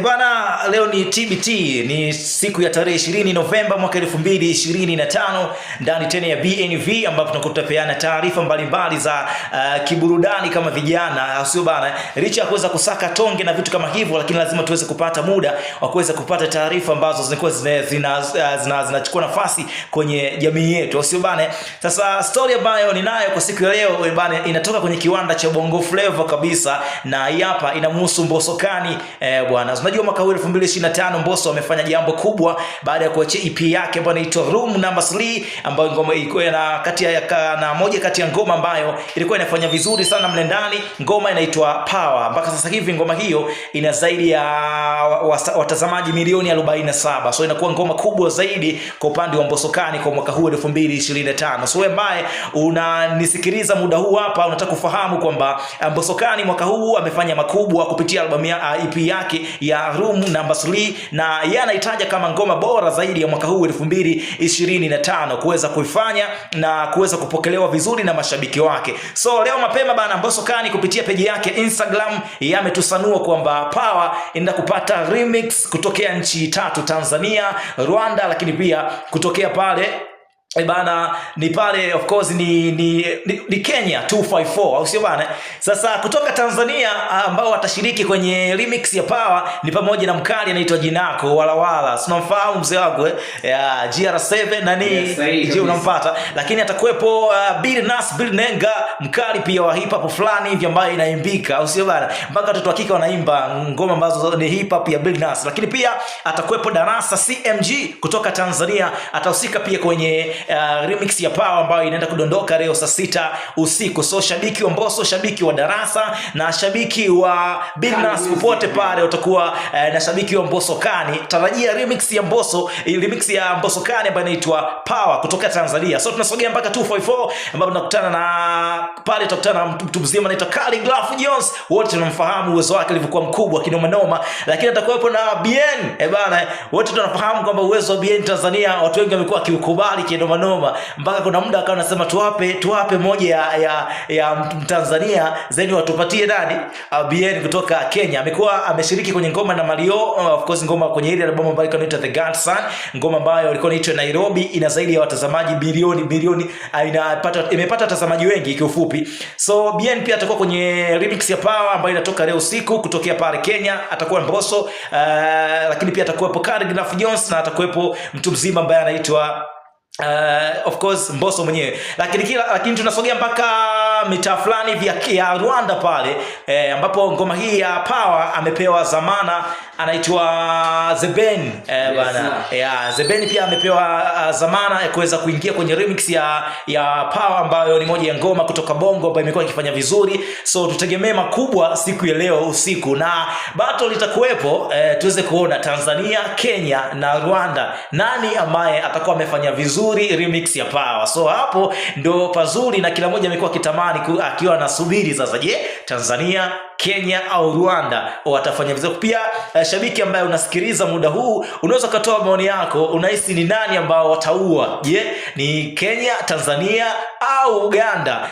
Bwana, leo ni TBT, ni siku ya tarehe 20 Novemba mwaka 2025 ndani tena ya BNV, ambapo tunakupeana taarifa mbalimbali za kiburudani kama vijana, sio bana. Licha ya kuweza kusaka tonge na vitu kama hivyo, lakini lazima tuweze kupata muda wa kuweza kupata taarifa ambazo zinakuwa zinachukua nafasi kwenye jamii yetu, sio bana. Sasa story ambayo ninayo kwa siku ya leo bana, inatoka kwenye kiwanda cha Bongo Flava kabisa, na hapa inamhusu Mbosso Kani bwana. Unajua mwaka huu 2025 Mbosso amefanya jambo kubwa baada ya kuachia EP yake ambayo inaitwa Room Number 3, ambayo ngoma ilikuwa na moja kati ya ngoma ambayo ilikuwa inafanya vizuri sana mle ndani. Ngoma inaitwa Power. Mpaka sasa hivi ngoma hiyo ina zaidi ya watazamaji milioni 47. So inakuwa ngoma kubwa zaidi kwa upande wa Mbosso Kani kwa mwaka huu 2025. So wewe ambaye unanisikiliza muda huu hapa, unataka kufahamu kwamba Mbosso Kani mwaka huu amefanya makubwa kupitia albamu ya EP yake ya Room Number 3, na yeye anahitaji kama ngoma bora zaidi ya mwaka huu 2025 kuweza kuifanya na kuweza kupokelewa vizuri na mashabiki wake. So leo mapema bana, Mbosso Kani kupitia page yake Instagram yametusanua kwamba Power inaenda kupata remix kutokea nchi tatu: Tanzania, Rwanda, lakini pia kutokea pale bana ni pale of course ni Kenya 254, au sio bana? Sasa kutoka Tanzania ambao watashiriki kwenye remix ya Power ni pamoja na mkali anaitwa Jinako Wala. Unamfahamu mzee wangu ya GR7 nani? Yes, je, unampata? Lakini atakuepo Bill Nenga, mkali pia wa hip hop fulani hivi ambayo inaimbika, au sio bana? Mpaka watoto hakika wanaimba ngoma ambazo ni hip hop ya Bill Nas. Lakini pia atakuepo Darasa CMG kutoka Tanzania, atahusika pia kwenye remix ya Power ambayo inaenda kudondoka leo saa 6 usiku. So shabiki wa Mbosso, shabiki wa Darasa na shabiki wa Billnass, popote pale utakuwa na shabiki wa Mbosso Kani, tarajia remix ya Mbosso Kani ambayo inaitwa Power kutoka Tanzania. So tunasogea mpaka 254 ambapo tunakutana na pale, tutakutana na mtu mzima anaitwa Khaligraph Jones. Wote tunamfahamu uwezo wake ulivyokuwa mkubwa kinoma noma, lakini atakuwepo na Bien bana. Wote tunafahamu kwamba uwezo wa Bien Tanzania watu wengi wamekuwa kiukubali kinoma noma, mpaka kuna muda akawa anasema tuwape moja ya Tanzania zaidi watupatie nani? Bien kutoka Kenya. Amekuwa ameshiriki kwenye ngoma na Mario, of course ngoma kwenye ile album ambayo inaitwa The Godson, ngoma ambayo ilikuwa inaitwa Nairobi, ina zaidi ya watazamaji bilioni, imepata watazamaji wengi kiufupi. So Bien pia atakuwa kwenye remix ya Power ambayo inatoka leo usiku kutokea pale Kenya. Atakuwa Mbosso, lakini pia atakuwepo Khaligraph Jones na atakuwepo mtu mzima ambaye anaitwa of course Mbosso mwenyewe. Lakini tunasogea mpaka mitaa fulani vya Rwanda pale ambapo ngoma hii ya Power amepewa zamana, anaitwa Zeben bana. Zeben pia amepewa zamana ya kuweza kuingia kwenye remix ya Power ambayo ni moja ya ngoma kutoka Bongo ambayo imekuwa ikifanya vizuri. So tutegemee makubwa siku ya leo usiku, na battle litakuwepo tuweze kuona Tanzania, Kenya na Rwanda, nani ambaye atakuwa amefanya vizuri remix ya Power. So hapo ndo pazuri na kila mmoja amekuwa kitamani akiwa anasubiri sasa, je, Tanzania, Kenya au Rwanda watafanya vizuri? Pia shabiki ambaye unasikiliza muda huu, unaweza kutoa maoni yako, unahisi ni nani ambao wataua? Je, ni Kenya, Tanzania au Uganda?